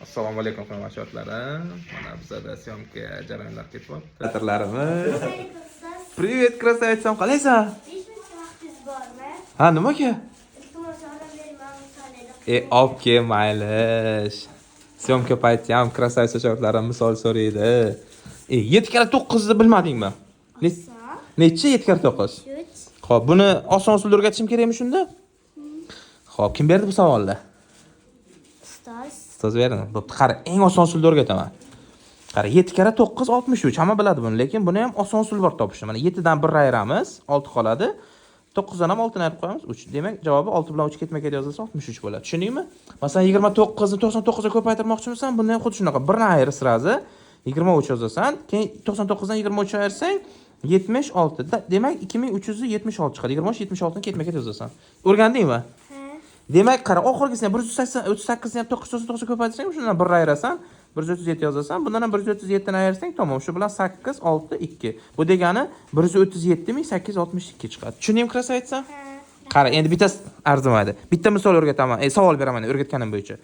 Assalomu alaykum xizmatchilarim. Mana bizda syomka jarayonlar ketyapti. Xatirlarimiz. Привет, красавицам. Qalaysan? Vaqtingiz bormi? Ha, nimaga? Iltimos yordam bering, men misolida. Olib kel, maylish. Syomka payti ham krasavitsa shogirdlarim misol so'raydi. 7 kara 9 ni bilmadingmi? Necha 7 kara 9? 3. Xo'p, buni oson usulda o'rgatishim kerakmi shunda? Xo'p, kim berdi bu savolni? Ustoz. Ustoz berdi. Bo'pti, qara, eng oson usulda o'rgataman. Qara, 7 kara 9 63. Hamma biladi buni, lekin buni ham oson usul bor topishni. Mana 7 dan 1 ayiramiz, 6 qoladi. 9 dan ham 6 ni ayirib qo'yamiz, 3. Demak, javobi 6 bilan 3 ketma-ket yozilsa 63 bo'ladi. Tushundingmi? Masalan, 29 ni 99 ga ko'paytirmoqchimisan, buni ham xuddi shunaqa. 1 ni ayir sirazi 23 yozasan, keyin 99 dan 23 ayirsang 76. Demak, 2376 chiqadi. 23 76 ni ketma-ket yozasan. O'rgandingmi? Demak, qara, oxirgisini 180 38 ni ham 999 ga ko'paytirsang, shundan 1 ayirasan, 137 yozasan. Bundan ham 137 ni ayirsang, tamom. Shu bilan 8 6 2. Bu degani 137 862 chiqadi. Tushundingmi, krasavitsa? Qara, endi bittasi arzimaydi. Bitta misol o'rgataman. Savol beraman o'rgatganim bo'yicha.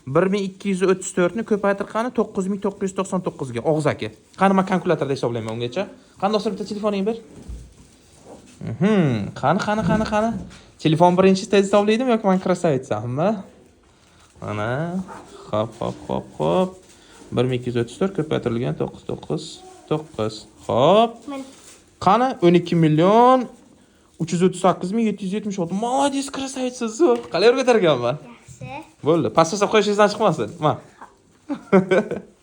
1234 ni ko'paytirgani 9999 ga og'zaki. Qani men kalkulyatorda hisoblayman ungacha. Qani do'stlar, bitta telefoning ber. Qani. Telefon birinchi tez hisoblaydimi yoki men krasavitsammi? Mana. Hop. 1234 ko'paytirilgan 999. Hop. Qani 12 million 338 ming 776. Молодец, krasavitsa, zo'r. Qalay o'rgatarganman? Yaxshi. Bo'ldi. Pastga qo'yishingizdan chiqmasin. Ma.